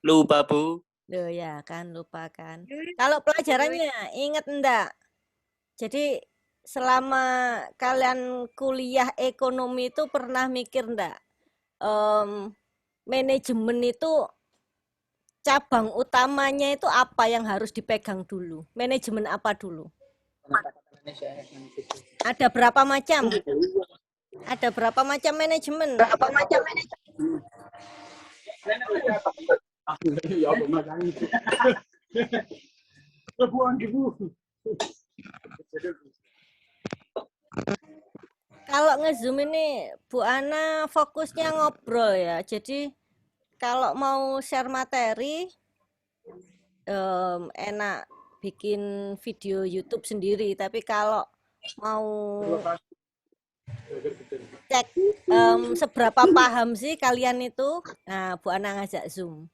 Lupa, Bu. Loh ya kan, lupa kan. Kalau pelajarannya ingat enggak? Jadi selama kalian kuliah ekonomi itu pernah mikir enggak? Manajemen itu cabang utamanya itu apa yang harus dipegang dulu? Manajemen apa dulu? Ada berapa macam? Ada berapa macam manajemen? Berapa macam manajemen? Ya, Kalau ngezoom ini Bu Ana fokusnya ngobrol ya. Jadi kalau mau share materi enak bikin video YouTube sendiri. Tapi kalau mau cek seberapa paham sih kalian itu, nah Bu Ana ngajak Zoom.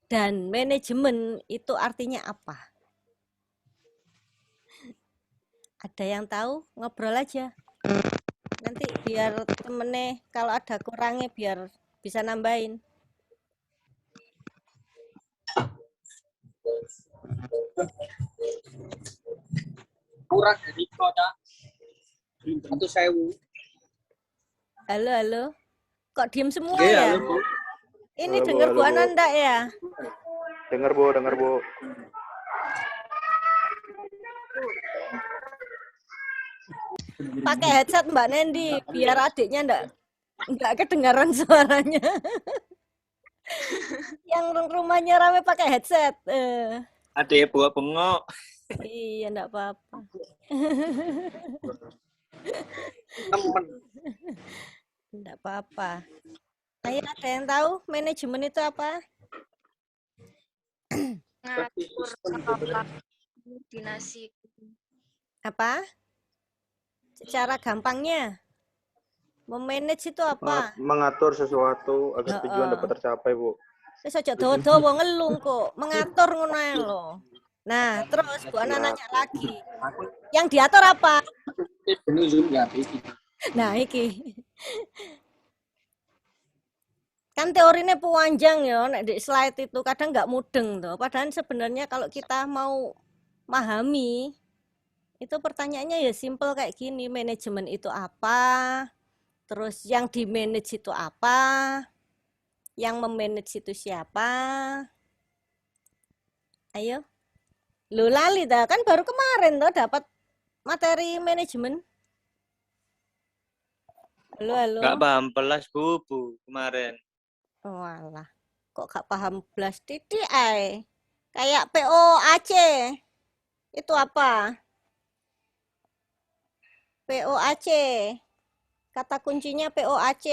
Dan manajemen itu artinya apa? Ada yang tahu? Ngobrol aja. Nanti biar temennya kalau ada kurangnya biar bisa nambahin. kurang dari kota 1.000. Halo, halo. Kok diem semua Oke, ya? halo, Bu. Ini Halo, dengar Bu, Bu halo, Bu. Ana enggak ya? Dengar, Bu, dengar, Bu. Pakai headset Mbak Nendi biar adiknya enggak kedengaran suaranya. Yang rumahnya rame pakai headset. Adek buah bengok. Iya, enggak apa-apa. Temen. Enggak apa-apa. Ayo, ada yang tahu manajemen itu apa? Ngatur koordinasi. Apa? Secara gampangnya, memanage itu apa? Mengatur sesuatu agar tujuan dapat tercapai, Bu. Wis aja dawa-dawa ngelung kok, mengatur ngono ae lho. Nah, terus Bu Ana nanya lagi. Yang diatur apa? Nah, iki. Kan teorinya panjang ya, nek di slide itu kadang nggak mudeng tuh. Padahal sebenarnya kalau kita mau memahami, itu pertanyaannya ya simple kayak gini, manajemen itu apa? Terus yang di manage itu apa? Yang memanage itu siapa? Ayo. Lu lali dah, kan baru kemarin tuh dapat materi manajemen. Halo, halo. Gak paham pelas, Bu, kemarin. Walah, kok gak paham belas titik ay. Kayak POAC. Itu apa? POAC. Kata kuncinya POAC.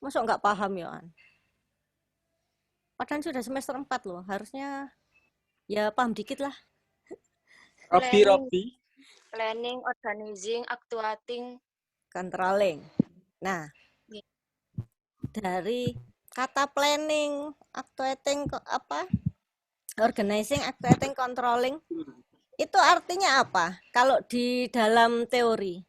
Masa nggak paham ya, An? Padahal sudah semester 4 loh. Harusnya ya paham dikit lah. Robi. Planning, organizing, actuating, Controlling. Nah, dari kata planning, actuating, apa? Organizing, actuating, controlling. Itu artinya apa? Kalau di dalam teori?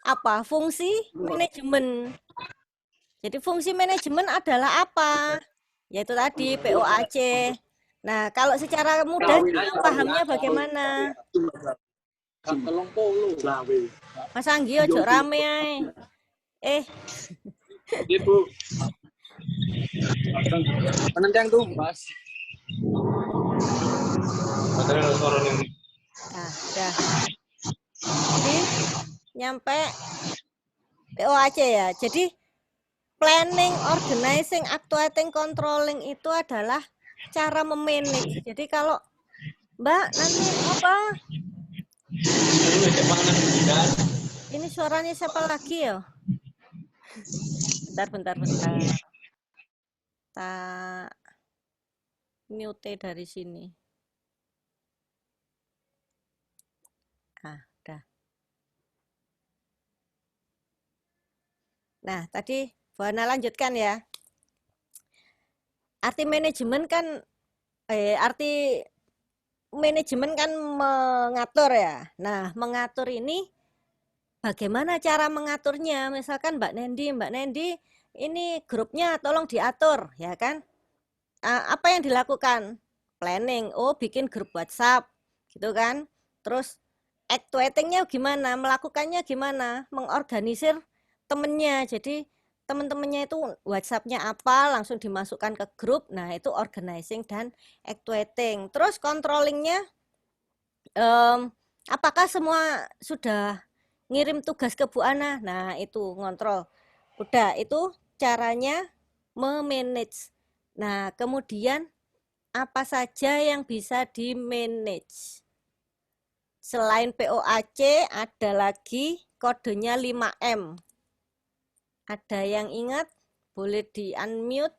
Apa? Fungsi manajemen. Jadi fungsi manajemen adalah apa? Yaitu tadi POAC. Nah, kalau secara mudah pahamnya bagaimana? Mas Anggi ojo rame ae. Ibu. Penentang tuh, Mas. Nah, dah. Jadi nyampe POAC ya. Jadi planning, organizing, actuating, controlling itu adalah cara memanage. Jadi kalau Mbak nanti apa? Ini suaranya siapa lagi ya? Bentar. Tak mute dari sini. Ah, dah. Nah, tadi Bu Ana lanjutkan ya. Arti manajemen kan arti manajemen kan mengatur ya. Nah, mengatur ini bagaimana cara mengaturnya? Misalkan Mbak Nendi, ini grupnya tolong diatur, ya kan? Apa yang dilakukan? Planning, bikin grup WhatsApp, gitu kan? Terus actuating-nya gimana? Melakukannya gimana? Mengorganisir temennya. Jadi teman-temannya itu WhatsApp-nya apa, langsung dimasukkan ke grup. Nah, itu organizing dan actuating. Terus controlling-nya, apakah semua sudah ngirim tugas ke Bu Ana? Nah, itu ngontrol. Udah, itu caranya memanage. Nah, kemudian apa saja yang bisa di-manage? Selain POAC, ada lagi kodenya 5M. Ada yang ingat? Boleh di-unmute.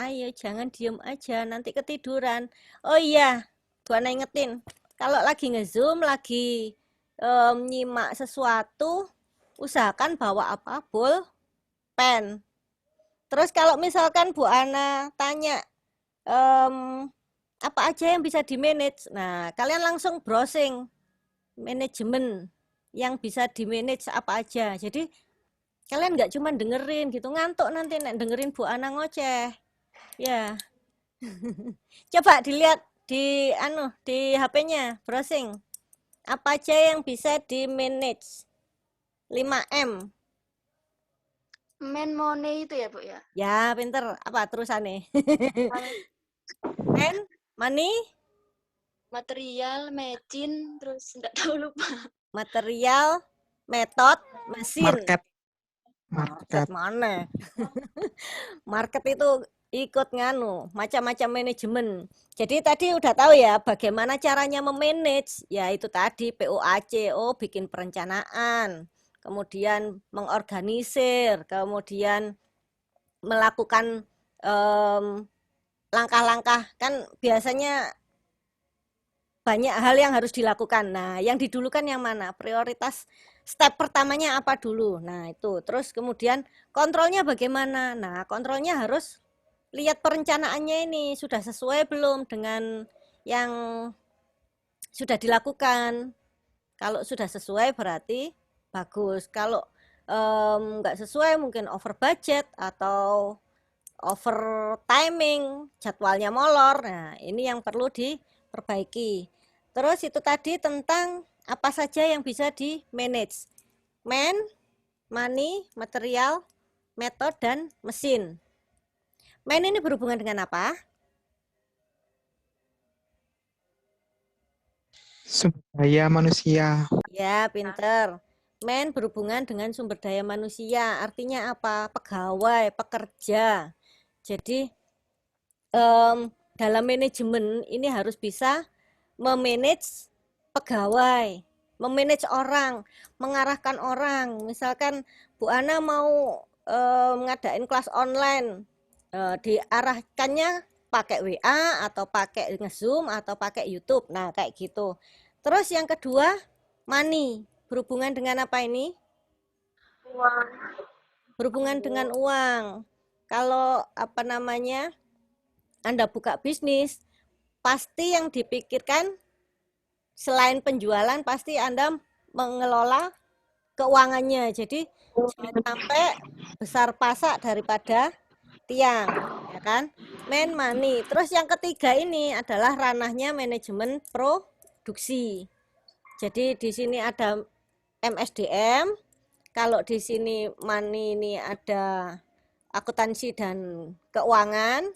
Ayo, jangan diem aja, nanti ketiduran. Oh iya, Bu Ana ingetin. Kalau lagi nge-zoom, lagi nyimak sesuatu, usahakan bawa apa? Pulpen. Terus kalau misalkan Bu Ana tanya, apa aja yang bisa di-manage? Nah, kalian langsung browsing manajemen yang bisa di-manage apa aja. Jadi, kalian nggak cuma dengerin gitu, ngantuk nanti nek dengerin Bu Ana ngoceh. Ya. Coba dilihat di HP-nya, browsing. Apa aja yang bisa di-manage? 5M. Money itu ya, Bu ya? Ya, pinter. Apa terusannya? Money, Material, mecin, terus enggak tahu lupa. material, method, mesin. Market. Market mana? Market itu ikut macam-macam manajemen. Jadi tadi udah tahu ya bagaimana caranya memanage, ya itu tadi POAC, bikin perencanaan, kemudian mengorganisir, kemudian melakukan langkah-langkah, kan biasanya banyak hal yang harus dilakukan. Nah, yang didulukan yang mana? Prioritas step pertamanya apa dulu? Nah, itu. Terus kemudian kontrolnya bagaimana? Nah, kontrolnya harus lihat perencanaannya ini sudah sesuai belum dengan yang sudah dilakukan. Kalau sudah sesuai berarti bagus. Kalau nggak sesuai mungkin over budget atau over timing, jadwalnya molor. Nah, ini yang perlu diperbaiki. Terus itu tadi tentang apa saja yang bisa di-manage. Money, material, method, dan mesin. Ini berhubungan dengan apa? Sumber daya manusia. Ya, pinter. Berhubungan dengan sumber daya manusia. Artinya apa? Pegawai, pekerja. Jadi, dalam manajemen ini harus bisa memanage pegawai, memanage orang, mengarahkan orang. Misalkan Bu Ana mau ngadain kelas online, diarahkannya pakai WA atau pakai nge-Zoom atau pakai YouTube. Nah, kayak gitu. Terus yang kedua, money. Berhubungan dengan apa ini? Uang. Berhubungan dengan uang. Kalau Anda buka bisnis, pasti yang dipikirkan selain penjualan pasti Anda mengelola keuangannya. Jadi jangan sampai besar pasak daripada tiang, ya kan? Money. Terus yang ketiga ini adalah ranahnya manajemen produksi. Jadi di sini ada MSDM. Kalau di sini money ini ada akuntansi dan keuangan.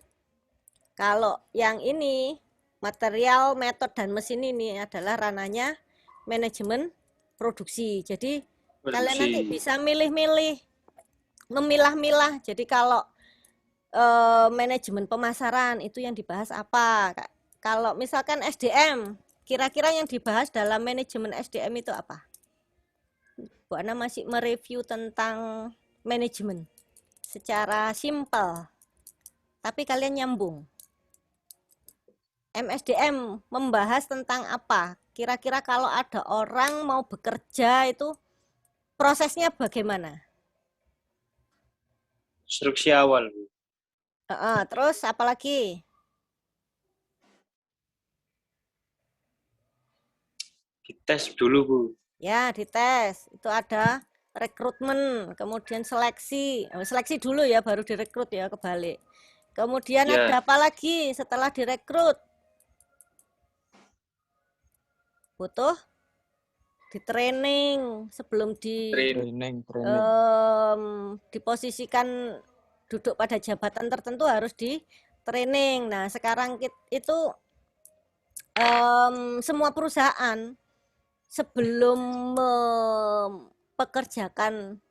Kalau yang ini material, metode, dan mesin ini adalah ranahnya manajemen produksi. Jadi kalian nanti bisa milih-milih, memilah-milah. Jadi kalau manajemen pemasaran itu yang dibahas apa? Kalau misalkan SDM, kira-kira yang dibahas dalam manajemen SDM itu apa? Bu Ana masih mereview tentang manajemen secara simpel, tapi kalian nyambung. MSDM membahas tentang apa? Kira-kira kalau ada orang mau bekerja itu prosesnya bagaimana? instruksi awal, Bu. Terus apa lagi? Dites dulu, Bu. Ya, dites. Itu ada rekrutmen, kemudian seleksi. Seleksi dulu ya, baru direkrut ya, kebalik. Kemudian Ya. ada apa lagi setelah direkrut? Butuh di training sebelum Training. diposisikan duduk pada jabatan tertentu harus di training. Nah, sekarang itu semua perusahaan sebelum mempekerjakan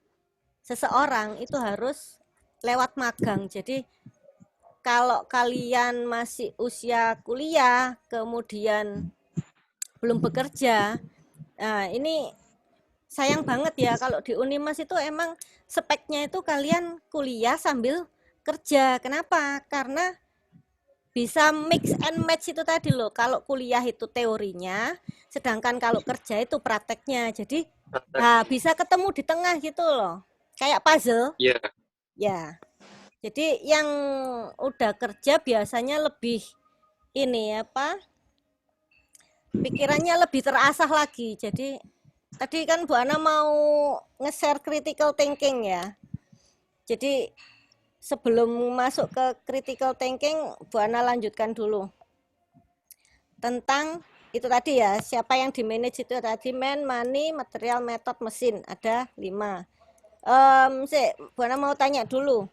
seseorang itu harus lewat magang. Jadi kalau kalian masih usia kuliah, kemudian belum bekerja, nah ini sayang banget ya kalau di Unimas itu emang speknya itu kalian kuliah sambil kerja. Kenapa? Karena bisa mix and match itu tadi loh. Kalau kuliah itu teorinya, sedangkan kalau kerja itu prakteknya. Jadi bisa ketemu di tengah gitu loh. Kayak puzzle. Iya. Ya. Jadi yang udah kerja biasanya lebih ini apa? Pikirannya lebih terasah lagi. Jadi tadi kan Bu Ana mau nge-share critical thinking ya. Jadi sebelum masuk ke critical thinking, Bu Ana lanjutkan dulu. Tentang itu tadi ya, siapa yang di manage itu tadi, man, money, material, method, mesin. Ada 5. Bu Ana mau tanya dulu.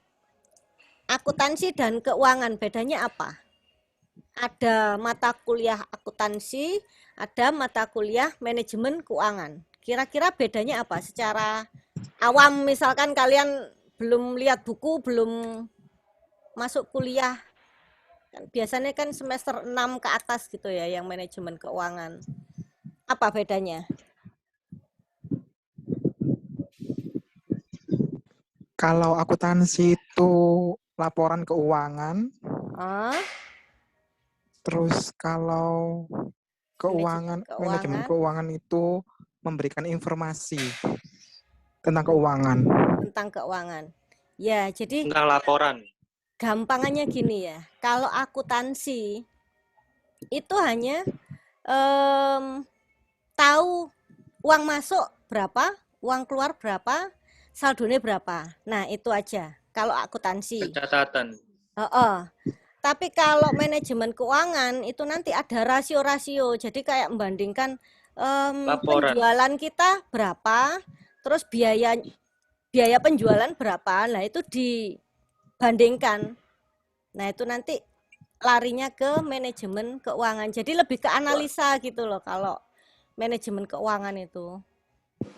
Akuntansi dan keuangan bedanya apa? Ada mata kuliah akuntansi, ada mata kuliah manajemen keuangan. Kira-kira bedanya apa? Secara awam misalkan kalian belum lihat buku, belum masuk kuliah. Biasanya kan semester 6 ke atas gitu ya yang manajemen keuangan. Apa bedanya? Kalau akuntansi itu laporan keuangan. Terus kalau manajemen keuangan itu memberikan informasi tentang keuangan. Tentang keuangan. Ya, jadi tentang laporan. Gampangannya gini ya. Kalau akuntansi itu hanya tahu uang masuk berapa, uang keluar berapa, saldonya berapa. Nah, itu aja. Kalau akuntansi. Catatan. Tapi kalau manajemen keuangan itu nanti ada rasio-rasio. Jadi kayak membandingkan penjualan kita berapa, terus biaya penjualan berapa. Nah, itu dibandingkan. Nah, itu nanti larinya ke manajemen keuangan. Jadi lebih ke analisa gitu loh kalau manajemen keuangan itu.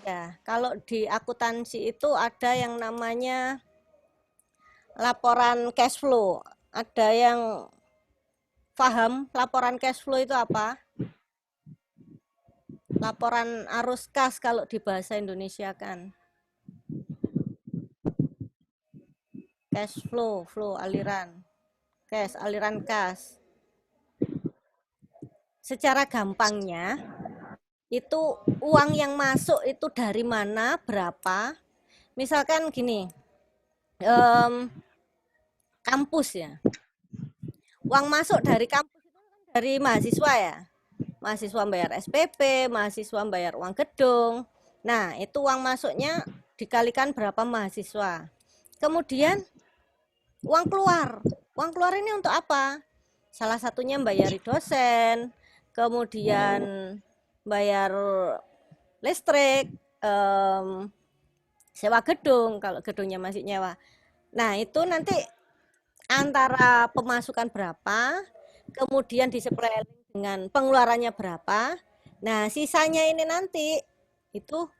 Ya, kalau di akuntansi itu ada yang namanya laporan cash flow. Ada yang paham laporan cash flow itu apa? Laporan arus kas kalau di bahasa Indonesia kan. Cash flow, aliran. Cash, aliran kas. Secara gampangnya, itu uang yang masuk itu dari mana, berapa. Misalkan gini, kampus ya. Uang masuk dari kampus itu kan dari mahasiswa ya. Mahasiswa bayar SPP, mahasiswa bayar uang gedung. Nah, itu uang masuknya dikalikan berapa mahasiswa. Kemudian uang keluar. Uang keluar ini untuk apa? Salah satunya bayar dosen, kemudian bayar listrik, sewa gedung kalau gedungnya masih nyewa. Nah, itu nanti antara pemasukan berapa, kemudian disuplai dengan pengeluarannya berapa. Nah, sisanya ini nanti itu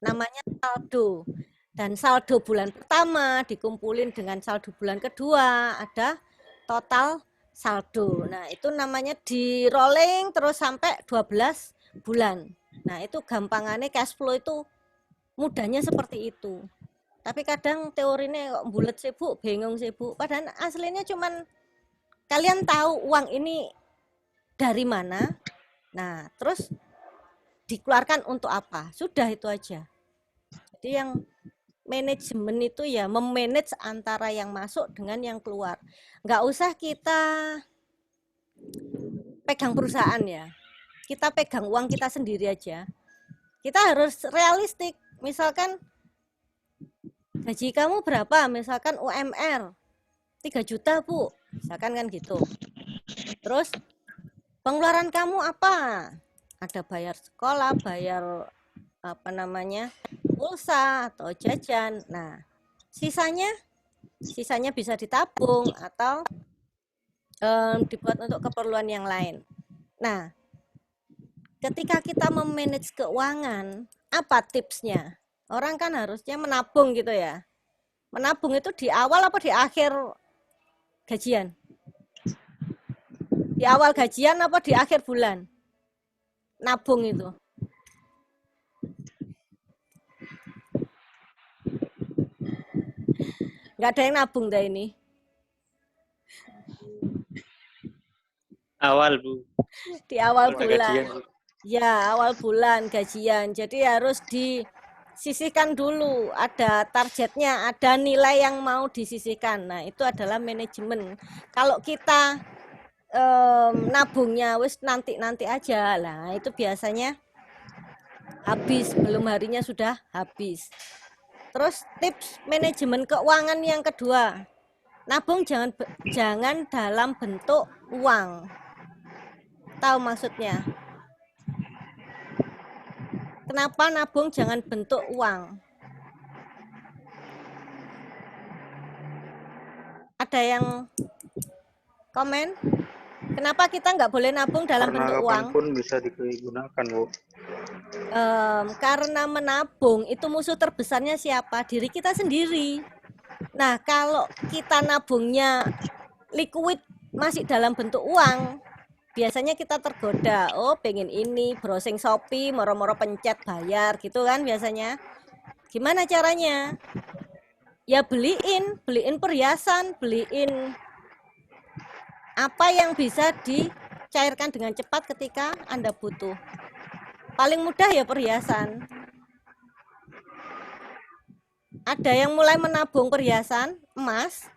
namanya saldo. Dan saldo bulan pertama dikumpulin dengan saldo bulan kedua, ada total saldo. Nah, itu namanya di rolling terus sampai 12 bulan. Nah, itu gampangannya cash flow itu mudahnya seperti itu. Tapi kadang teorinya kok bulet sih Bu, bingung sih Bu. Padahal aslinya cuman kalian tahu uang ini dari mana. Nah, terus dikeluarkan untuk apa? Sudah itu aja. Jadi yang manajemen itu ya memanage antara yang masuk dengan yang keluar. Nggak usah kita pegang perusahaan ya. Kita pegang uang kita sendiri aja. Kita harus realistik. Misalkan gaji kamu berapa? Misalkan UMR 3 juta, Bu. Misalkan kan gitu. Terus pengeluaran kamu apa? Ada bayar sekolah, bayar pulsa atau jajan. Nah, sisanya bisa ditabung atau dibuat untuk keperluan yang lain. Nah, ketika kita memanage keuangan, apa tipsnya? Orang kan harusnya menabung gitu ya. Menabung itu di awal apa di akhir gajian? Di awal gajian apa di akhir bulan? Nabung itu. Nggak ada yang nabung dah ini. Awal, Bu. Di awal Awal bulan. gajian, Bu. Ya, awal bulan gajian. Jadi harus disisihkan dulu. Ada targetnya, ada nilai yang mau disisihkan. Nah, itu adalah manajemen. Kalau kita nabungnya wis nanti aja lah, itu biasanya habis, belum harinya sudah habis. Terus tips manajemen keuangan yang kedua, nabung jangan dalam bentuk uang. Tahu maksudnya? Kenapa nabung jangan bentuk uang? Ada yang komen? Kenapa kita nggak boleh nabung dalam Karena bentuk uang? kapanpun bisa digunakan, Bu. Karena menabung itu musuh terbesarnya siapa? Diri kita sendiri. Nah, kalau kita nabungnya liquid masih dalam bentuk uang, biasanya kita tergoda. Oh, pengen ini, browsing Shopee, moro-moro pencet bayar gitu kan biasanya. Gimana caranya? Ya beliin perhiasan, beliin apa yang bisa dicairkan dengan cepat ketika Anda butuh. Paling mudah ya perhiasan. Ada yang mulai menabung perhiasan emas?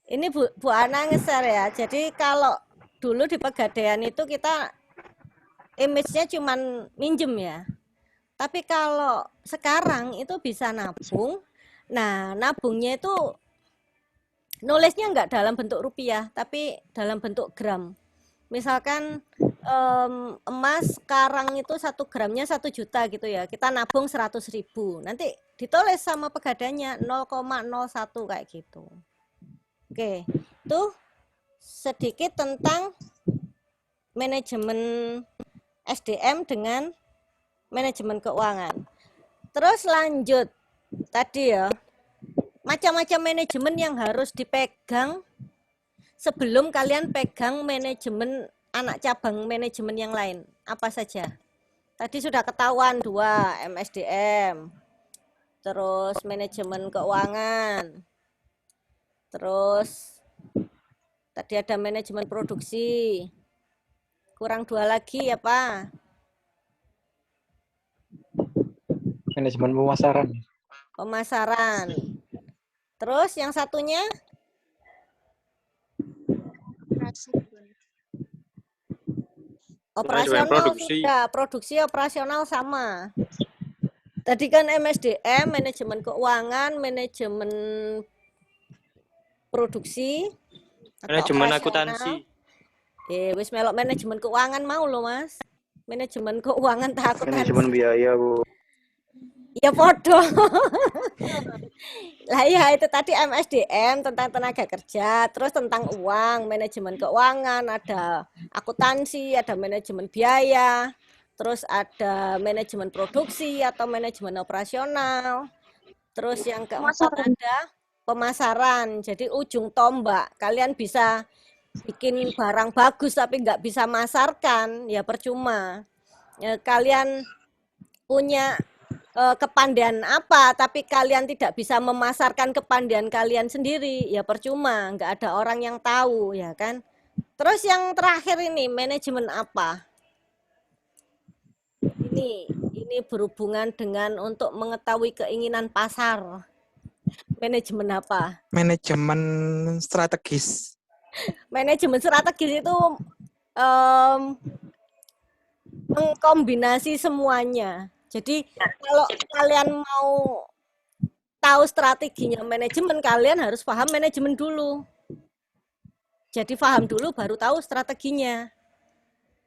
Ini Bu Ana nge-share ya. Jadi kalau dulu di Pegadaian itu kita image-nya cuman minjem ya. Tapi kalau sekarang itu bisa nabung. Nah, nabungnya itu nulisnya nggak dalam bentuk rupiah, tapi dalam bentuk gram. Misalkan emas sekarang itu 1 gramnya 1 juta gitu ya. Kita nabung 100.000. Nanti ditulis sama Pegadaiannya 0,01 kayak gitu. Oke, itu sedikit tentang manajemen SDM dengan manajemen keuangan. Terus lanjut tadi ya, macam-macam manajemen yang harus dipegang sebelum kalian pegang manajemen anak cabang manajemen yang lain. Apa saja? Tadi sudah ketahuan 2, MSDM, terus manajemen keuangan, terus tadi ada manajemen produksi, kurang 2 lagi ya Pak? Manajemen pemasaran. Pemasaran. Terus yang satunya? Operasional produksi. sudah, produksi operasional sama. Tadi kan MSDM, manajemen keuangan, manajemen produksi, Manajemen akuntansi. Wis melok manajemen keuangan mau lo Mas. Manajemen keuangan tak akuntansi. Manajemen biaya, Bu. Ya podo. Lah ya itu tadi MSDM tentang tenaga kerja, terus tentang uang, manajemen keuangan, ada akuntansi, ada manajemen biaya, terus ada manajemen produksi atau manajemen operasional. Terus yang keempat ada pemasaran. Jadi ujung tombak, kalian bisa bikin barang bagus tapi nggak bisa masarkan, ya percuma. Ya, kalian punya kepandaian apa, tapi kalian tidak bisa memasarkan kepandaian kalian sendiri, ya percuma, nggak ada orang yang tahu, ya kan. Terus yang terakhir ini manajemen apa? Ini berhubungan dengan untuk mengetahui keinginan pasar. Manajemen apa? Manajemen strategis. Manajemen strategis itu mengkombinasi semuanya. Jadi kalau kalian mau tahu strateginya manajemen, kalian harus paham manajemen dulu. Jadi paham dulu baru tahu strateginya.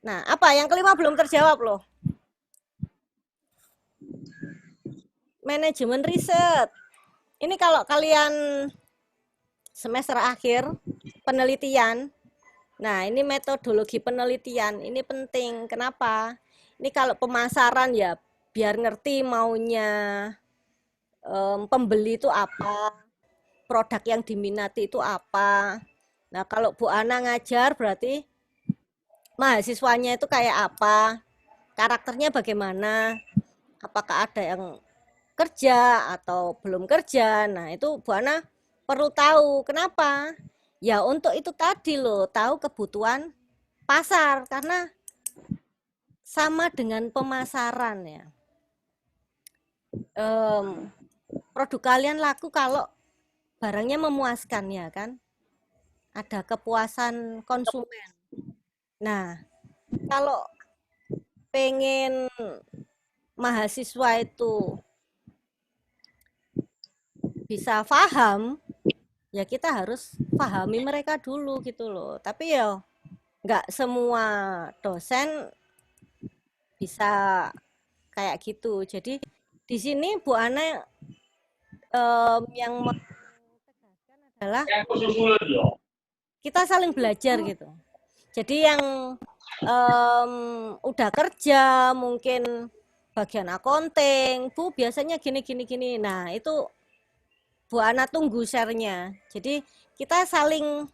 Nah, apa yang kelima belum terjawab loh. Manajemen riset. Ini kalau kalian semester akhir penelitian, nah ini metodologi penelitian, ini penting. Kenapa? Ini kalau pemasaran ya biar ngerti maunya pembeli itu apa, produk yang diminati itu apa. Nah kalau Bu Ana ngajar berarti mahasiswanya itu kayak apa, karakternya bagaimana, apakah ada yang kerja atau belum kerja. Nah itu Bu Ana perlu tahu. Kenapa? Ya untuk itu tadi loh, tahu kebutuhan pasar, karena sama dengan pemasaran ya. Produk kalian laku kalau barangnya memuaskan ya kan, ada kepuasan konsumen. Nah kalau pengen mahasiswa itu bisa paham, ya kita harus pahami mereka dulu gitu loh. Tapi ya nggak semua dosen bisa kayak gitu. Jadi di sini Bu Ana yang menegaskan adalah kita saling belajar gitu. Jadi yang udah kerja mungkin bagian accounting, Bu biasanya gini. Nah itu Bu Ana tunggu share-nya. Jadi kita saling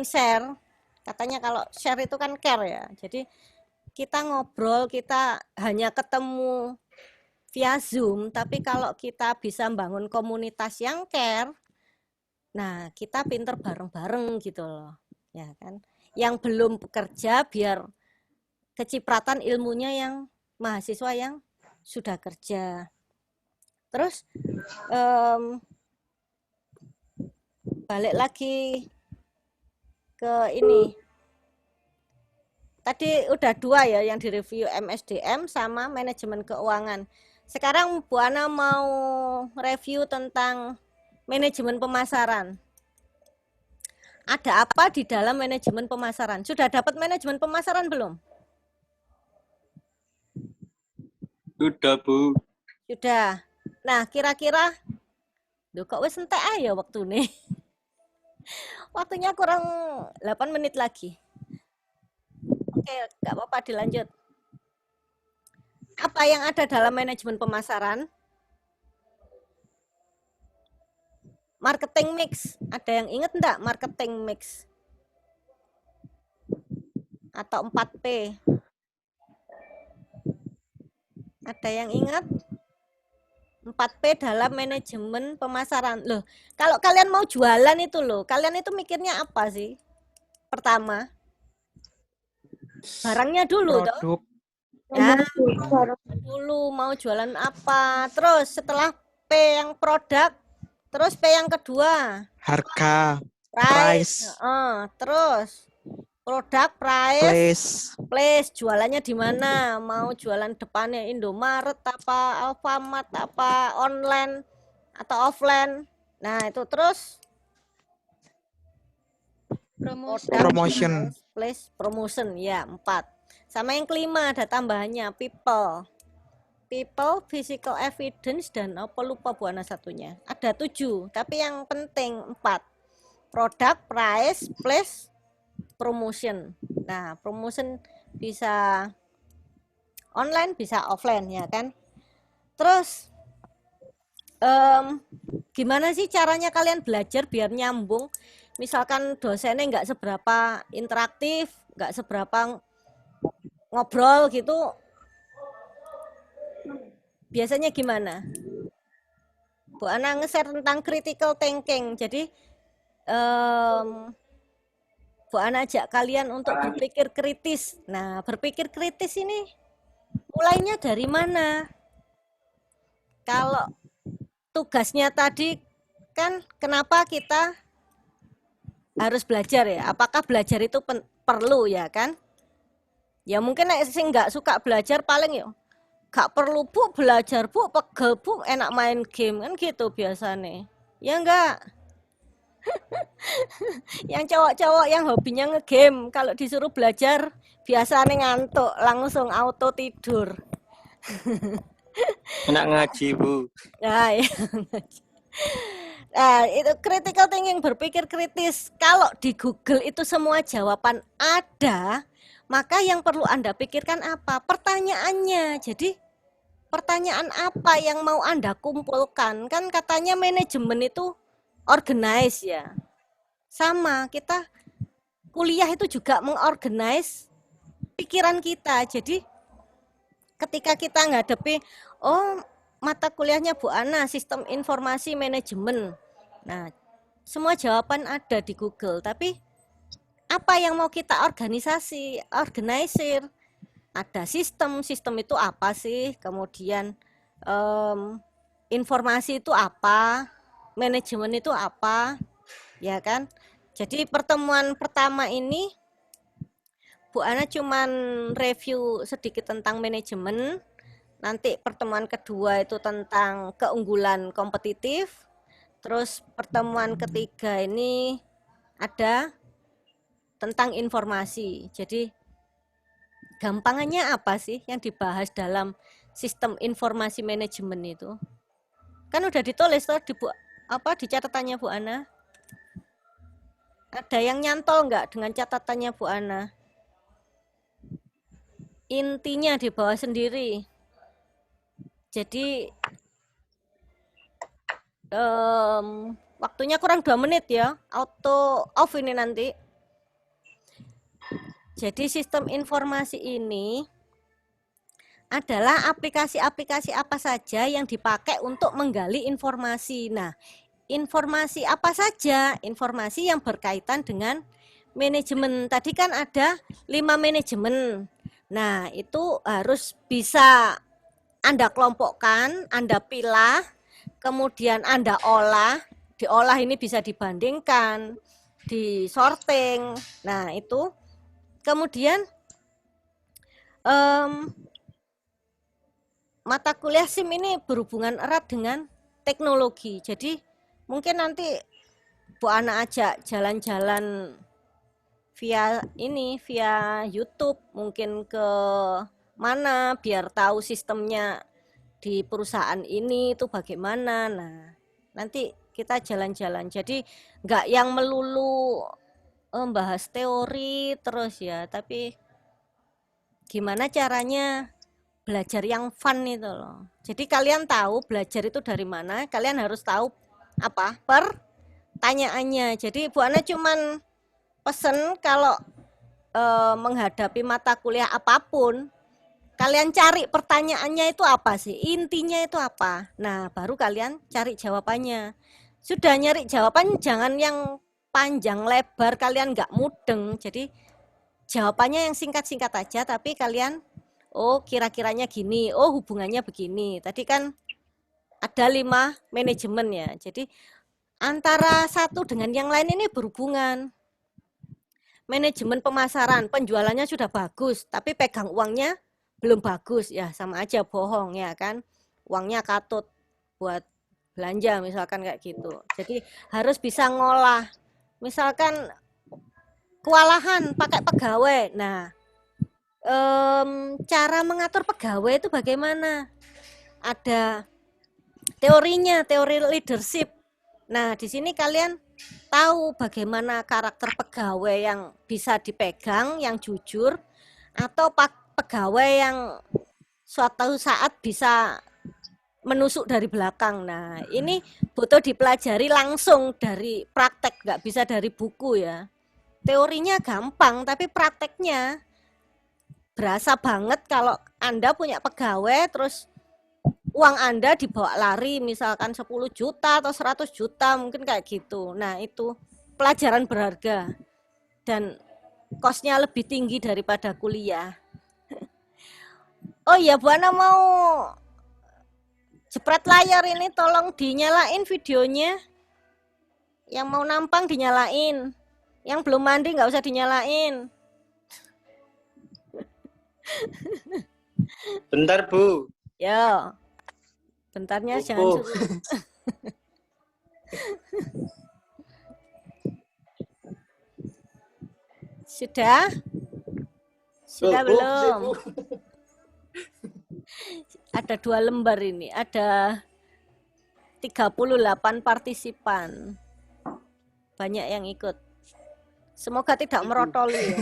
share. Katanya kalau share itu kan care ya. Jadi kita ngobrol, kita hanya ketemu via Zoom, tapi kalau kita bisa bangun komunitas yang care, nah kita pinter bareng-bareng gitu loh. Ya kan? Yang belum bekerja biar kecipratan ilmunya yang mahasiswa yang sudah kerja. Terus balik lagi ke ini. Tadi udah dua ya yang direview, MSDM sama manajemen keuangan. Sekarang Bu Ana mau review tentang manajemen pemasaran. Ada apa di dalam manajemen pemasaran? Sudah dapat manajemen pemasaran belum? Sudah, Bu. Sudah. Nah, kira-kira kok wis entek aja waktu nih. Waktunya kurang 8 menit lagi. Oke, nggak apa-apa dilanjut. Apa yang ada dalam manajemen pemasaran? Marketing mix. Ada yang ingat enggak marketing mix? Atau 4P? Ada yang ingat? 4P dalam manajemen pemasaran. Loh, kalau kalian mau jualan itu loh, kalian itu mikirnya apa sih? Pertama, barangnya dulu toh. Ya, dulu mau jualan apa. Terus setelah P yang produk, terus P yang kedua, Harga, price. Terus produk, price, place, jualannya di mana? Mau jualan depannya Indomaret apa, Alfamart apa, online atau offline. Nah, itu terus promotion, place, promotion ya, 4. Sama yang kelima ada tambahannya people, physical evidence, dan apa lupa Bu Ana satunya. Ada 7, tapi yang penting 4. Produk, price, place, promotion. Nah, promotion bisa online, bisa offline ya kan. Terus gimana sih caranya kalian belajar biar nyambung? Misalkan dosennya nggak seberapa interaktif, nggak seberapa ngobrol gitu, biasanya gimana? Bu Ana nge-share tentang critical thinking. Jadi Bu Ana ajak kalian untuk berpikir kritis. Nah, berpikir kritis ini mulainya dari mana? Kalau tugasnya tadi kan kenapa kita harus belajar ya? Apakah belajar itu perlu ya kan? Ya mungkin sih nggak suka belajar paling ya nggak perlu Bu belajar Bu, pegel Bu, enak main game kan gitu biasanya. Ya enggak. Yang cowok-cowok yang hobinya ngegame kalau disuruh belajar biasanya ngantuk langsung auto tidur. Enak ngaji, Bu. Nah, ya. Nah, itu critical thinking, berpikir kritis. Kalau di Google itu semua jawaban ada, maka yang perlu Anda pikirkan apa? Pertanyaannya. Jadi pertanyaan apa yang mau Anda kumpulkan? Kan katanya manajemen itu organize ya. Sama, kita kuliah itu juga mengorganize pikiran kita. Jadi ketika kita ngadepi, oh mata kuliahnya Bu Ana, sistem informasi manajemen. Nah, semua jawaban ada di Google, tapi apa yang mau kita organisir? Ada sistem itu apa sih? Kemudian informasi itu apa? Manajemen itu apa? Ya kan? Jadi pertemuan pertama ini Bu Ana cuman review sedikit tentang manajemen. Nanti pertemuan kedua itu tentang keunggulan kompetitif. Terus pertemuan ketiga ini ada tentang informasi. Jadi gampangannya apa sih yang dibahas dalam sistem informasi manajemen itu? Kan udah ditulis tuh di catatannya Bu Ana. Ada yang nyantol nggak dengan catatannya Bu Ana? Intinya di bawah sendiri. Jadi waktunya kurang 2 menit ya, auto off ini nanti. Jadi sistem informasi ini adalah aplikasi-aplikasi apa saja yang dipakai untuk menggali informasi. Nah, informasi apa saja? Informasi yang berkaitan dengan manajemen. Tadi kan ada 5 manajemen. Nah, itu harus bisa Anda kelompokkan, Anda pilah, kemudian Anda olah. Diolah ini bisa dibandingkan, disorting. Nah, itu. Kemudian mata kuliah SIM ini berhubungan erat dengan teknologi. Jadi mungkin nanti Bu Ana ajak jalan-jalan via YouTube, mungkin ke mana biar tahu sistemnya di perusahaan ini itu bagaimana. Nah, nanti kita jalan-jalan. Jadi nggak yang melulu bahas teori terus ya, tapi gimana caranya belajar yang fun itu loh. Jadi kalian tahu belajar itu dari mana, kalian harus tahu apa pertanyaannya. Jadi Bu Ana cuman pesen kalau menghadapi mata kuliah apapun, kalian cari pertanyaannya itu apa sih, intinya itu apa. Nah, baru kalian cari jawabannya. Sudah nyari jawaban, jangan yang panjang lebar, kalian nggak mudeng. Jadi jawabannya yang singkat-singkat aja, tapi kalian kira-kiranya gini, hubungannya begini. Tadi kan ada 5 manajemen ya. Jadi antara satu dengan yang lain ini berhubungan. Manajemen pemasaran, penjualannya sudah bagus, tapi pegang uangnya belum bagus, ya sama aja bohong ya kan. Uangnya katut buat belanja misalkan kayak gitu. Jadi harus bisa ngolah. Misalkan kewalahan pakai pegawai. Nah, cara mengatur pegawai itu bagaimana? Ada teorinya, teori leadership. Nah, di sini kalian tahu bagaimana karakter pegawai yang bisa dipegang, yang jujur, atau pegawai yang suatu saat bisa menusuk dari belakang. Nah, ini butuh dipelajari langsung dari praktek, nggak bisa dari buku ya. Teorinya gampang, tapi prakteknya berasa banget kalau Anda punya pegawai, terus uang Anda dibawa lari, misalkan 10 juta atau 100 juta, mungkin kayak gitu. Nah, itu pelajaran berharga. dan kosnya lebih tinggi daripada kuliah. Oh iya, Bu Ana mau jepret layar ini, tolong dinyalain videonya. Yang mau nampang dinyalain. Yang belum mandi nggak usah dinyalain. Bentar, Bu. Yo. Bentarnya Bobo. jangan suruh. Sudah? Sudah Bu, belum? Ada 2 lembar ini. Ada 38 partisipan. Banyak yang ikut. Semoga tidak merotoli ya.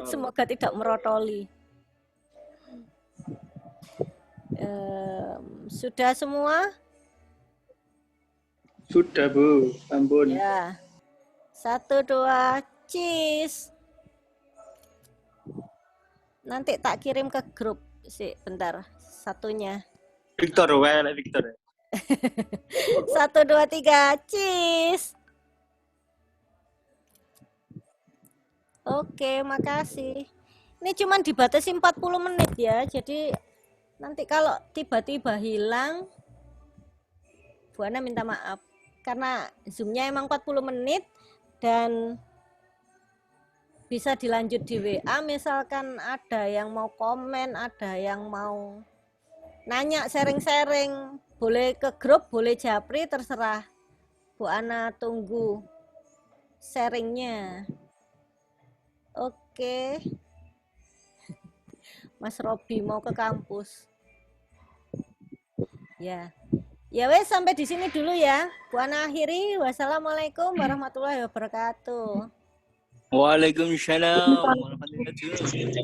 Semoga tidak merotoli. Sudah semua? Sudah, Bu. Ampun. Ya. 1, 2, cheese. Nanti tak kirim ke grup sih, bentar. Satunya. Victor, Victor. 1, 2, 3, cheese. Oke, makasih. Ini cuman dibatasi 40 menit ya. Jadi nanti kalau tiba-tiba hilang, Bu Ana minta maaf. Karena Zoom-nya emang 40 menit dan bisa dilanjut di WA. Misalkan ada yang mau komen, ada yang mau nanya, sharing-sharing. Boleh ke grup, boleh japri, terserah. Bu Ana tunggu sharingnya. Oke. Mas Robi mau ke kampus. Ya. Ya wes, sampai di sini dulu ya. Bu Ana akhiri. Wassalamualaikum warahmatullahi wabarakatuh. Waalaikumsalam warahmatullahi wabarakatuh.